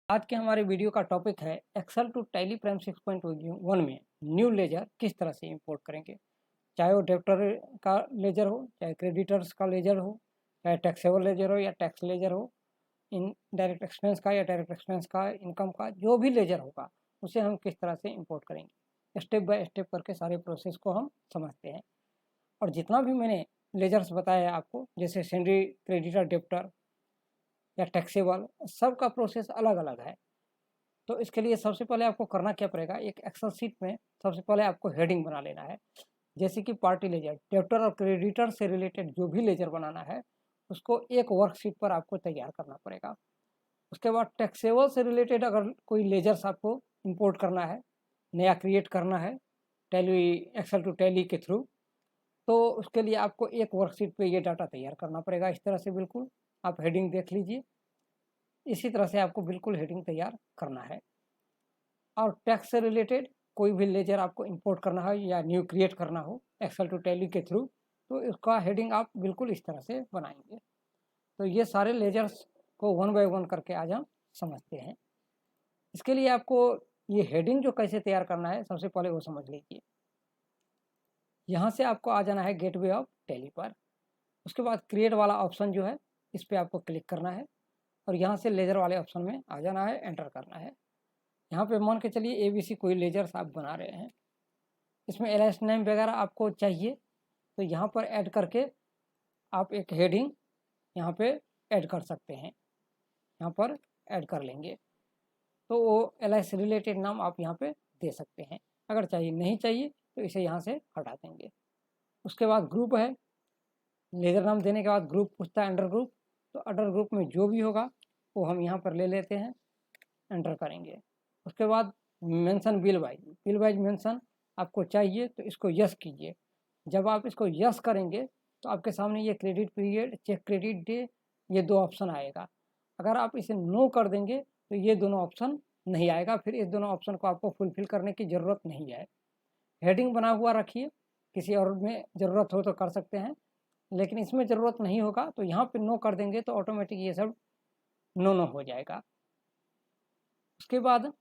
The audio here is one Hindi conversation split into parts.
आज के हमारे वीडियो का टॉपिक है एक्सेल टू टैली प्राइम 6.1 में न्यू लेजर किस तरह से इंपोर्ट करेंगे। चाहे वो डेबिटर का लेजर हो, चाहे क्रेडिटर्स का लेजर हो, चाहे टैक्सेबल लेजर हो या टैक्स लेजर हो, इन डायरेक्ट एक्सपेंस का या डायरेक्ट एक्सपेंस का, इनकम का, जो भी लेजर होगा उसे हम किस तरह से इंपोर्ट करेंगे। स्टेप बाय स्टेप करके सारे प्रोसेस को हम समझते हैं। और जितना भी मैंने लेजर्स बताया आपको, जैसे सैलरी, क्रेडिटर, डेबिटर या टैक्सेबल, सबका प्रोसेस अलग अलग है। तो इसके लिए सबसे पहले आपको करना क्या पड़ेगा, एक एक्सेल शीट में सबसे पहले आपको हेडिंग बना लेना है। जैसे कि पार्टी लेजर, डेबिटर और क्रेडिटर से रिलेटेड जो भी लेजर बनाना है उसको एक वर्कशीट पर आपको तैयार करना पड़ेगा। उसके बाद टैक्सेबल से रिलेटेड अगर कोई लेजर्स आपको इंपोर्ट करना है, नया क्रिएट करना है टैली, एक्सेल टू टैली के थ्रू, तो उसके लिए आपको एक वर्कशीट पे ये डाटा तैयार करना पड़ेगा। इस तरह से बिल्कुल आप हेडिंग देख लीजिए, इसी तरह से आपको बिल्कुल हेडिंग तैयार करना है। और टैक्स से रिलेटेड कोई भी लेजर आपको इंपोर्ट करना है या न्यू क्रिएट करना हो एक्सेल टू टैली के थ्रू, तो इसका हेडिंग आप बिल्कुल इस तरह से बनाएंगे। तो ये सारे लेजर्स को वन बाय वन करके आज हम समझते हैं। इसके लिए आपको ये हेडिंग जो कैसे तैयार करना है सबसे पहले वो समझ लीजिए। यहाँ से आपको आ जाना है गेटवे ऑफ टैली पर। उसके बाद क्रिएट वाला ऑप्शन जो है इस पर आपको क्लिक करना है और यहाँ से लेजर वाले ऑप्शन में आ जाना है, एंटर करना है। यहाँ पे मान के चलिए ABC कोई लेजर्स आप बना रहे हैं, इसमें एलाइस नेम वगैरह आपको चाहिए तो यहाँ पर ऐड करके आप एक हेडिंग यहाँ पे ऐड कर सकते हैं। यहाँ पर ऐड कर लेंगे तो वो एलाइस रिलेटेड नाम आप यहाँ पे दे सकते हैं। अगर चाहिए, नहीं चाहिए तो इसे यहाँ से हटा देंगे। उसके बाद ग्रुप है, लेजर नाम देने के बाद ग्रुप पूछता है अंडर ग्रुप, तो अंडर ग्रुप में जो भी होगा वो हम यहाँ पर ले लेते हैं, एंटर करेंगे। उसके बाद मेंशन बिल वाइज मेंशन आपको चाहिए तो इसको यस कीजिए। जब आप इसको यस करेंगे तो आपके सामने ये credit period, check credit day, ये दो ऑप्शन आएगा। अगर आप इसे नो कर देंगे तो ये दोनों ऑप्शन नहीं आएगा, फिर इस दोनों ऑप्शन को आपको फुलफिल करने की ज़रूरत नहीं है। हेडिंग बना हुआ रखिए, किसी और में ज़रूरत हो तो कर सकते हैं, लेकिन इसमें ज़रूरत नहीं होगा तो यहाँ पे नो कर देंगे तो ऑटोमेटिक ये सब नो हो जाएगा। उसके बाद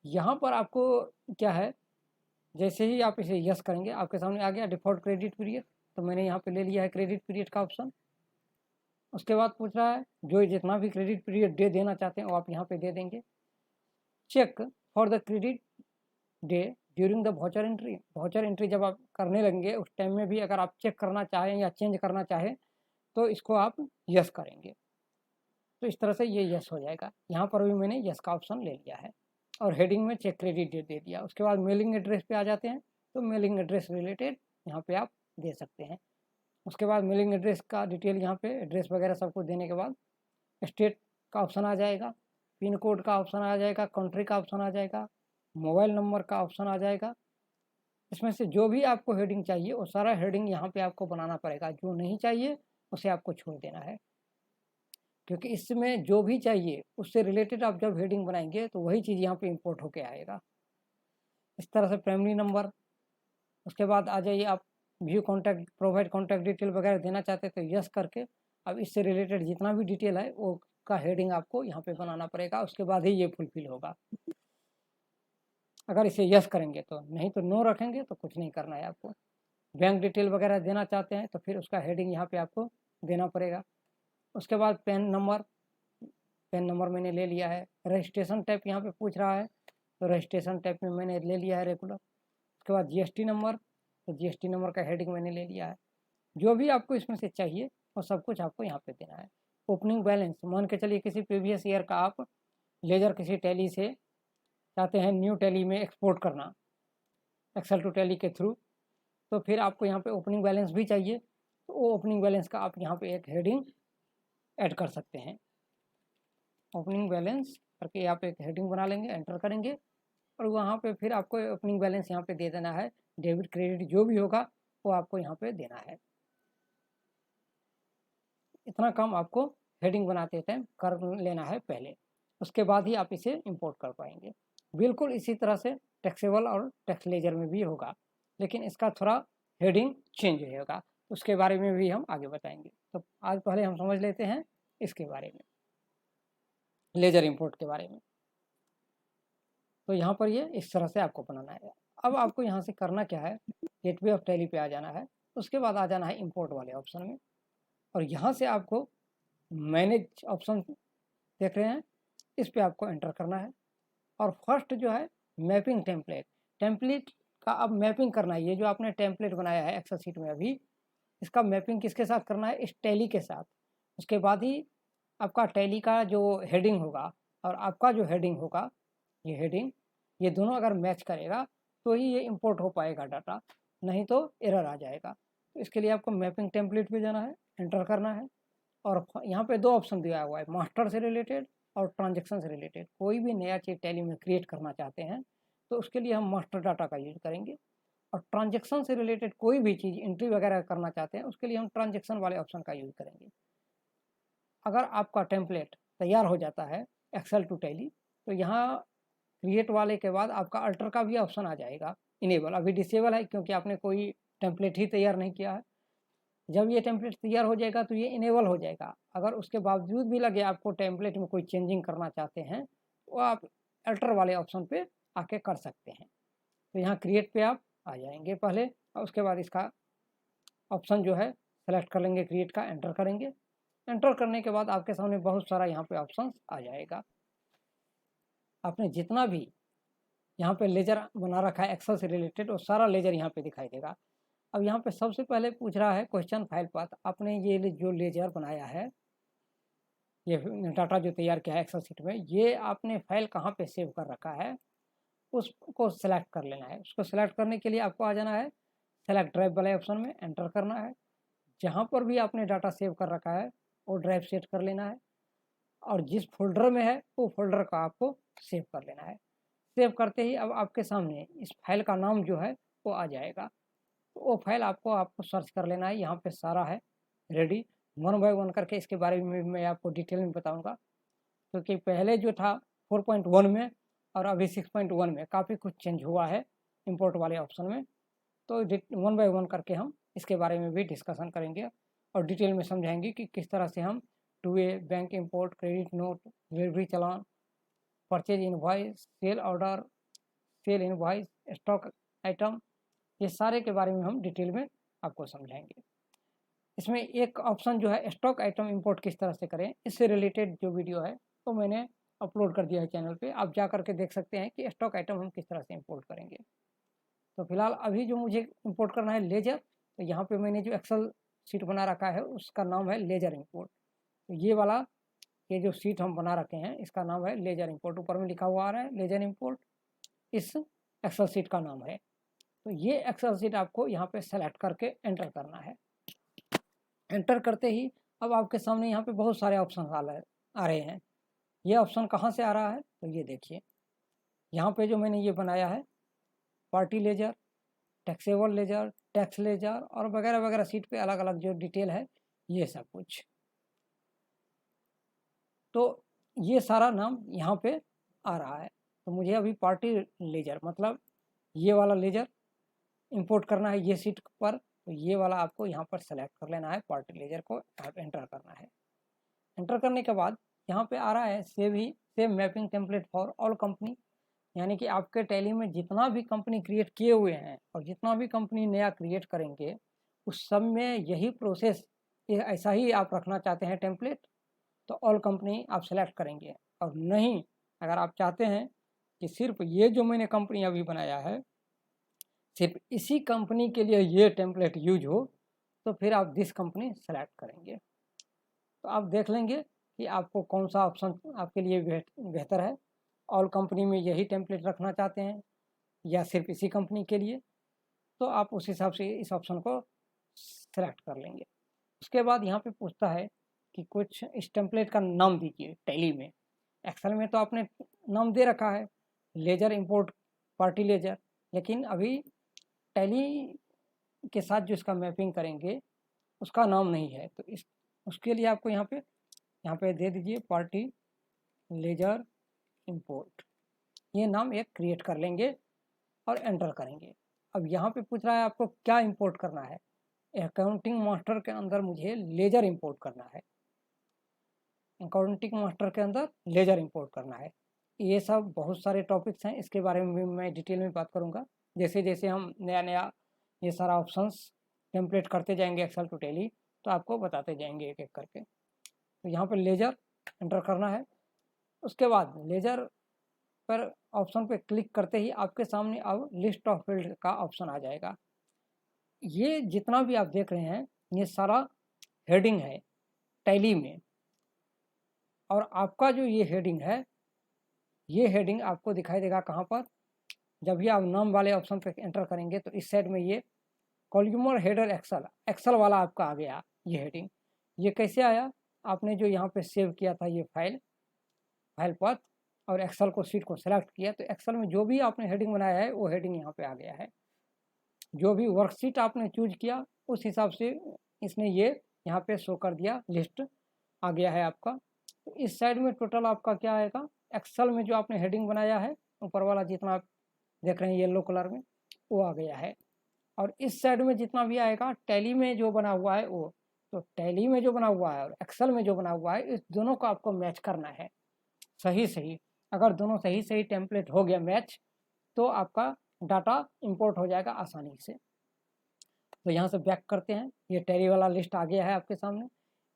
यहाँ पर आपको क्या है, जैसे ही आप इसे यस करेंगे आपके सामने आ गया डिफ़ॉल्ट क्रेडिट पीरियड, तो मैंने यहाँ पे ले लिया है क्रेडिट पीरियड का ऑप्शन। उसके बाद पूछ रहा है जो जितना भी क्रेडिट पीरियड डे देना चाहते हैं वो आप यहाँ पे दे देंगे। Check for the credit day during the voucher entry जब आप करने लगेंगे उस टाइम में भी अगर आप चेक करना चाहें या चेंज करना चाहें तो इसको आप यस करेंगे। तो इस तरह से ये यस हो जाएगा। यहाँ पर भी मैंने यस का ऑप्शन ले लिया है और हेडिंग में चेक क्रेडिट डेट दे दिया। उसके बाद मेलिंग एड्रेस पे आ जाते हैं, तो मेलिंग एड्रेस रिलेटेड यहाँ पे आप दे सकते हैं। उसके बाद मेलिंग एड्रेस का डिटेल यहाँ पे एड्रेस वगैरह सब कुछ देने के बाद स्टेट का ऑप्शन आ जाएगा, पिन कोड का ऑप्शन आ जाएगा, कंट्री का ऑप्शन आ जाएगा, मोबाइल नंबर का ऑप्शन आ जाएगा। इसमें से जो भी आपको हेडिंग चाहिए वो सारा हेडिंग यहाँ पे आपको बनाना पड़ेगा, जो नहीं चाहिए उसे आपको छोड़ देना है, क्योंकि इसमें जो भी चाहिए उससे रिलेटेड आप जब हेडिंग बनाएंगे तो वही चीज़ यहाँ पे इंपोर्ट होके आएगा। इस तरह से प्राइमरी नंबर। उसके बाद आ जाइए आप view contact, provide contact detail वगैरह देना चाहते हैं तो यस करके अब इससे रिलेटेड जितना भी डिटेल है वो का हेडिंग आपको यहाँ पे बनाना पड़ेगा, उसके बाद ही ये फुलफिल होगा। अगर इसे यस करेंगे तो, नहीं तो नो रखेंगे तो कुछ नहीं करना है आपको। बैंक डिटेल वगैरह देना चाहते हैं तो फिर उसका हेडिंग यहाँ पे आपको देना पड़ेगा। उसके बाद पेन नंबर मैंने ले लिया है। रजिस्ट्रेशन टाइप यहाँ पे पूछ रहा है तो रजिस्ट्रेशन टाइप में मैंने ले लिया है रेगुलर। उसके बाद जीएसटी नंबर, तो जीएसटी नंबर का हेडिंग मैंने ले लिया है। जो भी आपको इसमें से चाहिए वो सब कुछ आपको यहाँ पे देना है। ओपनिंग बैलेंस, मान के चलिए किसी प्रीवियस ईयर का आप लेजर किसी टैली से चाहते हैं न्यू टैली में एक्सपोर्ट करना एक्सेल टू टैली के थ्रू, तो फिर आपको यहाँ पे ओपनिंग बैलेंस भी चाहिए, तो वो ओपनिंग बैलेंस का आप यहाँ पे एक हेडिंग ऐड कर सकते हैं। ओपनिंग बैलेंस करके आप एक हेडिंग बना लेंगे, एंटर करेंगे और वहाँ पे फिर आपको ओपनिंग बैलेंस यहाँ पे दे देना है। डेबिट क्रेडिट जो भी होगा वो आपको यहाँ पे देना है। इतना काम आपको हेडिंग बनाते टाइम कर लेना है पहले, उसके बाद ही आप इसे इंपोर्ट कर पाएंगे। बिल्कुल इसी तरह से टैक्सेबल और टैक्स लेजर में भी होगा, लेकिन इसका थोड़ा हेडिंग चेंज होगा, उसके बारे में भी हम आगे बताएंगे। तो आज पहले हम समझ लेते हैं इसके बारे में, लेजर इंपोर्ट के बारे में। तो यहाँ पर ये इस तरह से आपको बनाना है। अब आपको यहाँ से करना क्या है, गेटवे ऑफ टैली पे आ जाना है, उसके बाद आ जाना है इंपोर्ट वाले ऑप्शन में, और यहाँ से आपको मैनेज ऑप्शन देख रहे हैं, इस पे आपको एंटर करना है। और फर्स्ट जो है मैपिंग टेम्पलेट, टेम्पलेट का अब मैपिंग करना है। ये जो आपने टेम्पलेट बनाया है एक्सेल शीट में अभी, इसका मैपिंग किसके साथ करना है, इस टैली के साथ। उसके बाद ही आपका टैली का जो हेडिंग होगा और आपका जो हेडिंग होगा, ये हेडिंग, ये दोनों अगर मैच करेगा तो ही ये इंपोर्ट हो पाएगा डाटा, नहीं तो एरर आ जाएगा। तो इसके लिए आपको मैपिंग टेम्पलेट पे जाना है, एंटर करना है, और यहाँ पे दो ऑप्शन दिया हुआ है, मास्टर से रिलेटेड और ट्रांजेक्शन से रिलेटेड। कोई भी नया चीज़ टैली में क्रिएट करना चाहते हैं तो उसके लिए हम मास्टर डाटा का यूज करेंगे, और ट्रांजेक्शन से रिलेटेड कोई भी चीज़ एंट्री वगैरह करना चाहते हैं उसके लिए हम ट्रांजेक्शन वाले ऑप्शन का यूज करेंगे। अगर आपका टेम्पलेट तैयार हो जाता है एक्सेल टू टैली, तो यहाँ क्रिएट वाले के बाद आपका अल्टर का भी ऑप्शन आ जाएगा, इनेबल। अभी डिसेबल है क्योंकि आपने कोई टेम्पलेट ही तैयार नहीं किया है। जब ये टेम्पलेट तैयार हो जाएगा तो ये इनेबल हो जाएगा। अगर उसके बावजूद भी लगे आपको टेम्पलेट में कोई चेंजिंग करना चाहते हैं तो आप अल्टर वाले ऑप्शन पे आके कर सकते हैं। तो यहाँ क्रिएट पे आप आ जाएंगे पहले, और उसके बाद इसका ऑप्शन जो है सेलेक्ट कर लेंगे, क्रिएट का एंटर करेंगे। एंटर करने के बाद आपके सामने बहुत सारा यहाँ पे ऑप्शन आ जाएगा। आपने जितना भी यहाँ पे लेजर बना रखा है एक्सेल से रिलेटेड वो सारा लेजर यहाँ पे दिखाई देगा। अब यहाँ पे सबसे पहले पूछ रहा है क्वेश्चन फाइल पाथ। आपने ये जो लेजर बनाया है, ये डाटा जो तैयार किया है एक्सेल शीट में, ये आपने फाइल कहाँ पे सेव कर रखा है उसको सेलेक्ट कर लेना है। उसको सेलेक्ट करने के लिए आपको आ जाना है सेलेक्ट ड्राइव वाले ऑप्शन में, एंटर करना है। जहाँ पर भी आपने डाटा सेव कर रखा है वो ड्राइव सेट कर लेना है, और जिस फोल्डर में है वो फोल्डर का आपको सेव कर लेना है। सेव करते ही अब आपके सामने इस फाइल का नाम जो है वो आ जाएगा। तो वो फाइल आपको सर्च कर लेना है। यहाँ पे सारा है रेडी, वन बाय वन करके इसके बारे में मैं आपको डिटेल में बताऊंगा, क्योंकि पहले जो था 4.1 में और अभी 6.1 में काफ़ी कुछ चेंज हुआ है इंपोर्ट वाले ऑप्शन में। तो वन बाय वन करके हम इसके बारे में भी डिस्कशन करेंगे और डिटेल में समझाएंगे कि किस तरह से हम two way bank import, credit note, delivery challan, purchase invoice, sale order, sale invoice, stock item, ये सारे के बारे में हम डिटेल में आपको समझाएंगे। इसमें एक ऑप्शन जो है स्टॉक आइटम इंपोर्ट किस तरह से करें, इससे रिलेटेड जो वीडियो है तो मैंने अपलोड कर दिया है चैनल पे, आप जा करके देख सकते हैं कि स्टॉक आइटम हम किस तरह से इंपोर्ट करेंगे। तो फिलहाल अभी जो मुझे इंपोर्ट करना है लेजर, तो यहाँ पे मैंने जो एक्सेल शीट बना रखा है उसका नाम है लेजर इंपोर्ट। तो ये जो शीट हम बना रखे हैं इसका नाम है लेजर इंपोर्ट, ऊपर में लिखा हुआ आ रहा है लेजर इंपोर्ट, इस एक्सेल शीट का नाम है। तो ये एक्सेल शीट आपको यहाँ पे सेलेक्ट करके एंटर करना है। एंटर करते ही अब आपके सामने यहाँ पे बहुत सारे ऑप्शन आ रहे हैं। ये ऑप्शन कहाँ से आ रहा है, तो ये देखिए यहाँ पे जो मैंने ये बनाया है party ledger, taxable ledger, tax ledger और वगैरह वगैरह, सीट पे अलग अलग जो डिटेल है ये सब कुछ। तो ये सारा नाम यहाँ पे आ रहा है। तो मुझे अभी पार्टी लेजर मतलब ये वाला लेजर इंपोर्ट करना है ये सीट पर, तो ये वाला आपको यहाँ पर सेलेक्ट कर लेना है, पार्टी लेजर को आप एंटर करना है। एंटर करने के बाद यहाँ पे आ रहा है save mapping template for all company, यानी कि आपके टैली में जितना भी कंपनी क्रिएट किए हुए हैं और जितना भी कंपनी नया क्रिएट करेंगे उस सब में यही प्रोसेस ऐसा ही आप रखना चाहते हैं टेम्पलेट, तो ऑल कंपनी आप सेलेक्ट करेंगे। और नहीं, अगर आप चाहते हैं कि सिर्फ ये जो मैंने कंपनी अभी बनाया है सिर्फ इसी कंपनी के लिए ये टेम्पलेट यूज हो, तो फिर आप दिस कंपनी सेलेक्ट करेंगे। तो आप देख लेंगे कि आपको कौन सा ऑप्शन आपके लिए बेहतर है, ऑल कंपनी में यही टेम्पलेट रखना चाहते हैं या सिर्फ इसी कंपनी के लिए, तो आप उस हिसाब से इस ऑप्शन को सेलेक्ट कर लेंगे। उसके बाद यहाँ पे पूछता है कि कुछ इस टेम्पलेट का नाम दीजिए टैली में। एक्सेल में तो आपने नाम दे रखा है लेजर इंपोर्ट पार्टी लेजर, लेकिन अभी टैली के साथ जो इसका मैपिंग करेंगे उसका नाम नहीं है, तो उसके लिए आपको यहाँ पे दे दीजिए पार्टी लेजर इंपोर्ट, ये नाम एक क्रिएट कर लेंगे और एंटर करेंगे। अब यहाँ पे पूछ रहा है आपको क्या इंपोर्ट करना है, अकाउंटिंग मास्टर के अंदर मुझे लेजर इंपोर्ट करना है, अकाउंटिंग मास्टर के अंदर लेजर इंपोर्ट करना है। ये सब बहुत सारे टॉपिक्स हैं, इसके बारे में भी मैं डिटेल में बात करूँगा। जैसे जैसे हम नया नया ये सारा ऑप्शंस टेम्पलेट करते जाएंगे एक्सेल टू टैली, तो आपको बताते जाएंगे एक एक करके। तो यहाँ पर लेजर एंटर करना है। उसके बाद लेजर पर ऑप्शन पे क्लिक करते ही आपके सामने अब लिस्ट ऑफ फील्ड का ऑप्शन आ जाएगा। ये जितना भी आप देख रहे हैं ये सारा हेडिंग है टैली में, और आपका जो ये हेडिंग है, ये हेडिंग आपको दिखाई देगा कहाँ पर, जब भी आप नाम वाले ऑप्शन पे एंटर करेंगे तो इस साइड में ये कॉलम हेडर एक्सेल वाला आपका आ गया ये हेडिंग। ये कैसे आया, आपने जो यहाँ पे सेव किया था ये फाइल पाथ और एक्सेल को शीट को सेलेक्ट किया, तो एक्सेल में जो भी आपने हेडिंग बनाया है वो हेडिंग यहाँ पे आ गया है। जो भी वर्कशीट आपने चूज किया उस हिसाब से इसने ये यहाँ पे शो कर दिया, लिस्ट आ गया है आपका। तो इस साइड में टोटल आपका क्या आएगा, एक्सेल में जो आपने हेडिंग बनाया है ऊपर वाला जितना आप देख रहे हैं येलो कलर में वो आ गया है, और इस साइड में जितना भी आएगा टैली में जो बना हुआ है वो। तो टैली में जो बना हुआ है और एक्सेल में जो बना हुआ है, इस दोनों को आपको मैच करना है सही। अगर दोनों सही टेम्पलेट हो गया मैच, तो आपका डाटा इंपोर्ट हो जाएगा आसानी से। तो यहाँ से बैक करते हैं, ये टैली वाला लिस्ट आ गया है आपके सामने।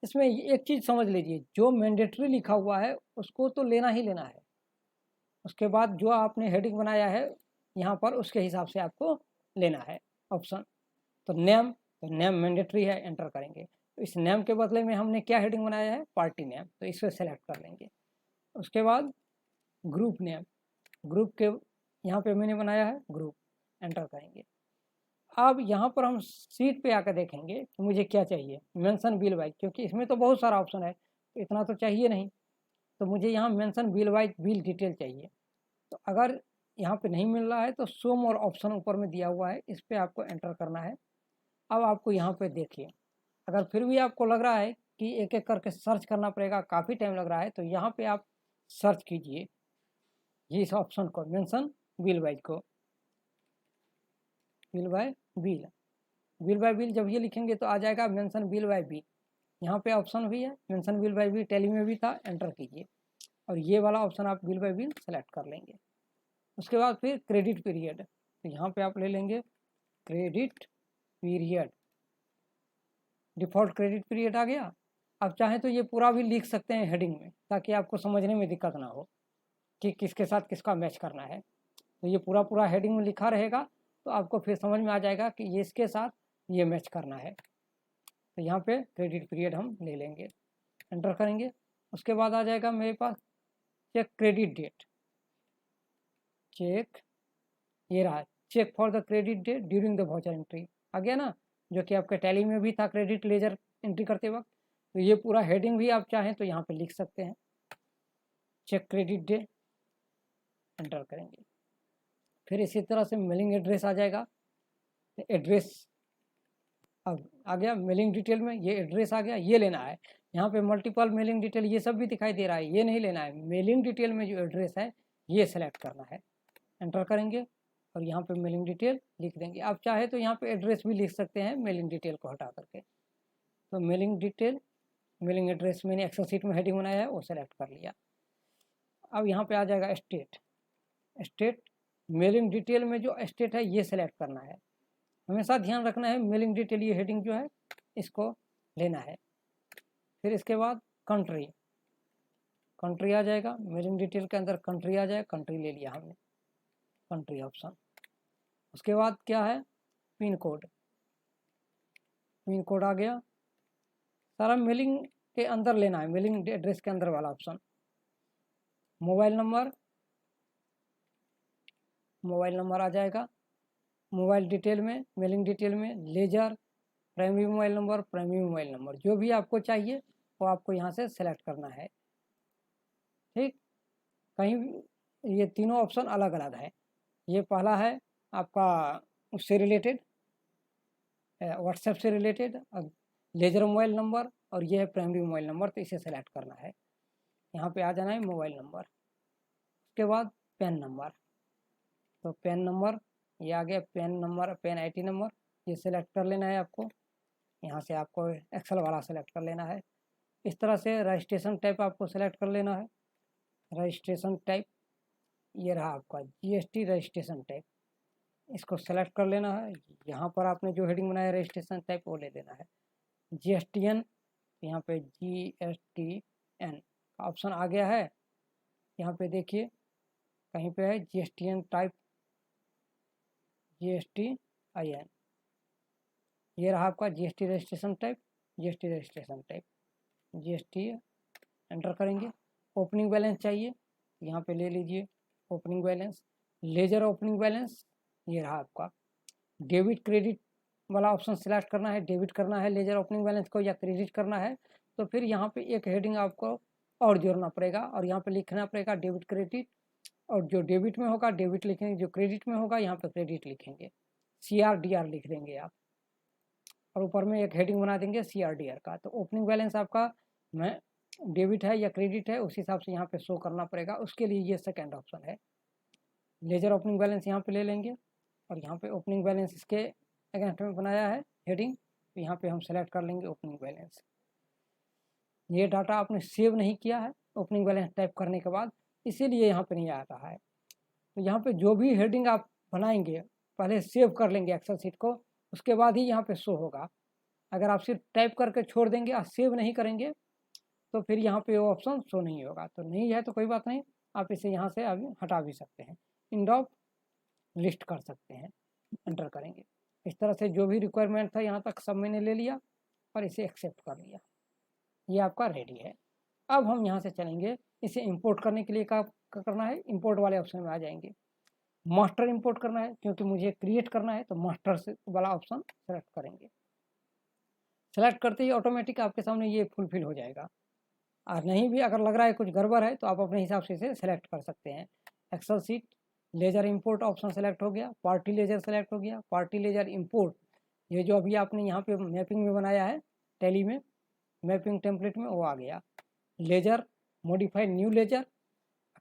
इसमें एक चीज़ समझ लीजिए, जो मैंडेटरी लिखा हुआ है उसको तो लेना ही लेना है। उसके बाद जो आपने हेडिंग बनाया है यहाँ पर उसके हिसाब से आपको लेना है ऑप्शन। तो नेम मैंडेटरी है, एंटर करेंगे। तो इस नेम के बदले में हमने क्या हेडिंग बनाया है, पार्टी नेम, तो इसको सेलेक्ट कर लेंगे। उसके बाद ग्रुप नेम, ग्रुप के यहाँ पे मैंने बनाया है ग्रुप, एंटर करेंगे। अब यहाँ पर हम सीट पे आकर देखेंगे कि मुझे क्या चाहिए, मेंशन बिल वाइज, क्योंकि इसमें तो बहुत सारा ऑप्शन है तो इतना तो चाहिए नहीं, तो मुझे यहाँ mention bill wise bill detail चाहिए। तो अगर यहाँ पे नहीं मिल रहा है तो शो मोर ऑप्शन ऊपर में दिया हुआ है, इस पर आपको एंटर करना है। अब आपको यहाँ पे देखिए, अगर फिर भी आपको लग रहा है कि एक एक करके सर्च करना पड़ेगा, काफ़ी टाइम लग रहा है, तो यहाँ पे आप सर्च कीजिए ये इस ऑप्शन को, मेंशन बिल वाइज को, बिल बाय बिल जब ये लिखेंगे तो आ जाएगा मेंशन बिल बाय बिल। यहाँ पे ऑप्शन भी है mention bill bye bill, tally में भी था, एंटर कीजिए और ये वाला ऑप्शन आप बिल बाय बिल सेलेक्ट कर लेंगे। उसके बाद फिर क्रेडिट पीरियड, तो यहाँ पे आप ले लेंगे credit period, default credit period आ गया। आप चाहें तो ये पूरा भी लिख सकते हैं हेडिंग में, ताकि आपको समझने में दिक्कत ना हो कि किसके साथ किसका मैच करना है। तो ये पूरा हेडिंग में लिखा रहेगा, तो आपको फिर समझ में आ जाएगा कि ये इसके साथ ये मैच करना है। तो यहाँ पे क्रेडिट पीरियड हम ले लेंगे, एंटर करेंगे। उसके बाद आ जाएगा मेरे पास चेक क्रेडिट डेट, चेक, ये रहा check for the credit date during the voucher entry, आ गया ना, जो कि आपके टैली में भी था क्रेडिट लेजर एंट्री करते वक्त। तो ये पूरा हेडिंग भी आप चाहें तो यहाँ पे लिख सकते हैं, चेक क्रेडिट डे, एंटर करेंगे। फिर इसी तरह से मेलिंग एड्रेस आ जाएगा, एड्रेस अब आ गया मेलिंग डिटेल में, ये एड्रेस आ गया, ये लेना है। यहाँ पे मल्टीपल मेलिंग डिटेल ये सब भी दिखाई दे रहा है, ये नहीं लेना है। मेलिंग डिटेल में जो एड्रेस है ये सेलेक्ट करना है, एंटर करेंगे और यहाँ पे मेलिंग डिटेल लिख देंगे। आप चाहे तो यहाँ पे एड्रेस भी लिख सकते हैं मेलिंग डिटेल को हटा करके। तो मेलिंग डिटेल, मेलिंग एड्रेस मैंने एक्सेल शीट में हेडिंग बनाया है वो सेलेक्ट कर लिया। अब यहाँ पे आ जाएगा स्टेट, मेलिंग डिटेल में जो स्टेट है ये सेलेक्ट करना है। हमेशा ध्यान रखना है मेलिंग डिटेल ये हेडिंग जो है इसको लेना है। फिर इसके बाद कंट्री आ जाएगा, मेलिंग डिटेल के अंदर कंट्री आ जाए, कंट्री ले लिया हमने, कंट्री ऑप्शन। उसके बाद क्या है, पिन कोड आ गया। सारा मेलिंग के अंदर लेना है, मेलिंग एड्रेस के अंदर वाला ऑप्शन। मोबाइल नंबर आ जाएगा, मोबाइल डिटेल में, मेलिंग डिटेल में लेजर, प्राइमरी मोबाइल नंबर जो भी आपको चाहिए वो आपको यहाँ से सेलेक्ट करना है। ठीक, कहीं ये तीनों ऑप्शन अलग अलग है। ये पहला है आपका उससे रिलेटेड, व्हाट्सएप से रिलेटेड, लेजर मोबाइल नंबर, और ये है प्राइमरी मोबाइल नंबर, तो इसे सेलेक्ट करना है। यहाँ पे आ जाना है मोबाइल नंबर। उसके बाद पैन नंबर, तो पैन नंबर ये आ गया, पैन आईडी नंबर, ये सेलेक्ट कर लेना है आपको। यहाँ से आपको एक्सेल वाला सेलेक्ट कर लेना है। इस तरह से रजिस्ट्रेशन टाइप आपको सेलेक्ट कर लेना है, रजिस्ट्रेशन टाइप ये रहा आपका जीएसटी रजिस्ट्रेशन टाइप, इसको सेलेक्ट कर लेना है। यहाँ पर आपने जो हेडिंग बनाया रजिस्ट्रेशन टाइप वो ले लेना है। जीएसटीएन, यहाँ पे जीएसटीएन का ऑप्शन आ गया है। यहाँ पे देखिए कहीं पे है जीएसटीएन टाइप, जीएसटीआईएन, ये रहा आपका GST registration type, GST registration type, GST enter करेंगे। ओपनिंग बैलेंस चाहिए, यहाँ पे ले लीजिए opening balance, ledger opening balance, ये रहा आपका। डेबिट क्रेडिट वाला ऑप्शन सिलेक्ट करना है, डेबिट करना है लेजर ओपनिंग बैलेंस को या क्रेडिट करना है, तो फिर यहाँ पे एक हेडिंग आपको और जोड़ना पड़ेगा और यहाँ पे लिखना पड़ेगा डेबिट क्रेडिट, और जो डेबिट में होगा डेबिट लिखेंगे, जो क्रेडिट में होगा यहाँ पे क्रेडिट लिखेंगे, CRDR लिख देंगे आप, और ऊपर में एक हेडिंग बना देंगे CRDR का। तो ओपनिंग बैलेंस आपका मैं डेबिट है या क्रेडिट है उस हिसाब से यहाँ पे शो करना पड़ेगा, उसके लिए ये सेकेंड ऑप्शन है। लेजर ओपनिंग बैलेंस यहाँ पे ले लेंगे और यहाँ पे ओपनिंग बैलेंस इसके अगेंस्ट में बनाया है हेडिंग, तो यहाँ पे हम सेलेक्ट कर लेंगे ओपनिंग बैलेंस। ये डाटा आपने सेव नहीं किया है ओपनिंग बैलेंस टाइप करने के बाद, इसीलिए यहाँ पे नहीं आ रहा है। तो यहाँ पे जो भी हेडिंग आप बनाएंगे पहले सेव कर लेंगे एक्सेल सीट को, उसके बाद ही यहाँ पे शो होगा। अगर आप सिर्फ टाइप करके छोड़ देंगे और सेव नहीं करेंगे तो फिर यहाँ पे वो ऑप्शन शो नहीं होगा। तो नहीं है तो कोई बात नहीं, आप इसे यहाँ से अभी हटा भी सकते हैं, एंड ऑफ लिस्ट कर सकते हैं, एंटर करेंगे। इस तरह से जो भी रिक्वायरमेंट था यहाँ तक सब मैंने ले लिया और इसे एक्सेप्ट कर लिया, ये आपका रेडी है। अब हम यहाँ से चलेंगे, इसे इंपोर्ट करने के लिए क्या करना है, इंपोर्ट वाले ऑप्शन में आ जाएंगे। मास्टर इंपोर्ट करना है क्योंकि मुझे क्रिएट करना है, तो मास्टर से वाला ऑप्शन सेलेक्ट करेंगे। सेलेक्ट करते ही ऑटोमेटिक आपके सामने ये फुलफिल हो जाएगा, और नहीं भी अगर लग रहा है कुछ गड़बड़ है तो आप अपने हिसाब से इसे सेलेक्ट कर सकते हैं। Excel sheet ledger import option select हो गया, पार्टी लेजर सेलेक्ट हो गया, पार्टी लेजर इंपोर्ट, ये जो अभी आपने यहाँ पे मैपिंग में बनाया है टैली में मैपिंग टेम्पलेट में, वो आ गया। Ledger modified new ledger,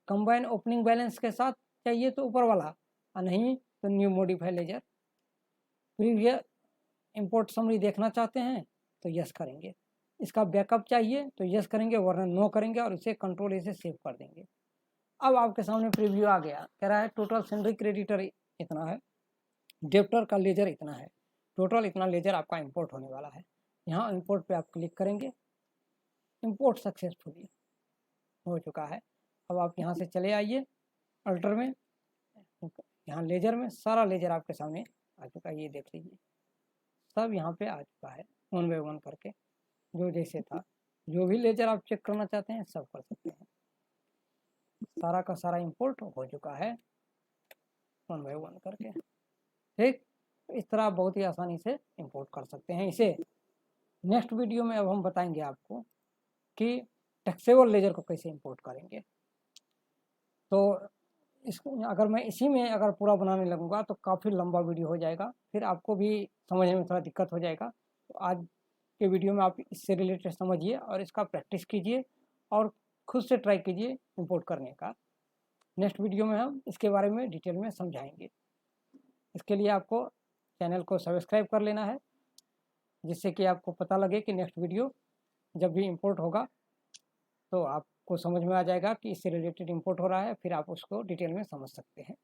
combine opening balance के साथ चाहिए तो ऊपर वाला, और नहीं तो new modified ledger. Previous import summary देखना चाहते हैं तो यस करेंगे, इसका बैकअप चाहिए तो यस करेंगे वरना नो करेंगे, और इसे कंट्रोल से सेव कर देंगे। अब आपके सामने प्रीव्यू आ गया, कह रहा है टोटल सैलरी क्रेडिटर इतना है, डेब्टर का लेजर इतना है, टोटल इतना लेजर आपका इंपोर्ट होने वाला है। यहाँ इंपोर्ट पे आप क्लिक करेंगे, इंपोर्ट सक्सेसफुली हो चुका है। अब आप यहाँ से चले आइए अल्टर में, यहाँ लेजर में सारा लेजर आपके सामने आ चुका है, ये देख लीजिए सब यहाँ पे आ चुका है वन बाय वन करके, जो जैसे था। जो भी लेजर आप चेक करना चाहते हैं सब कर सकते हैं, सारा का सारा इंपोर्ट हो चुका है वन बाय वन करके। ठीक, इस तरह आप बहुत ही आसानी से इंपोर्ट कर सकते हैं इसे। नेक्स्ट वीडियो में अब हम बताएंगे आपको कि टैक्सेबल लेजर को कैसे इंपोर्ट करेंगे। तो अगर मैं इसी में अगर पूरा बनाने लगूंगा तो काफ़ी लंबा वीडियो हो जाएगा, फिर आपको भी समझने में थोड़ा दिक्कत हो जाएगा। तो आज के वीडियो में आप इससे रिलेटेड समझिए और इसका प्रैक्टिस कीजिए और खुद से ट्राई कीजिए इंपोर्ट करने का। नेक्स्ट वीडियो में हम इसके बारे में डिटेल में समझाएंगे। इसके लिए आपको चैनल को सब्सक्राइब कर लेना है, जिससे कि आपको पता लगे कि नेक्स्ट वीडियो जब भी इंपोर्ट होगा तो आपको समझ में आ जाएगा कि इससे रिलेटेड इंपोर्ट हो रहा है, फिर आप उसको डिटेल में समझ सकते हैं।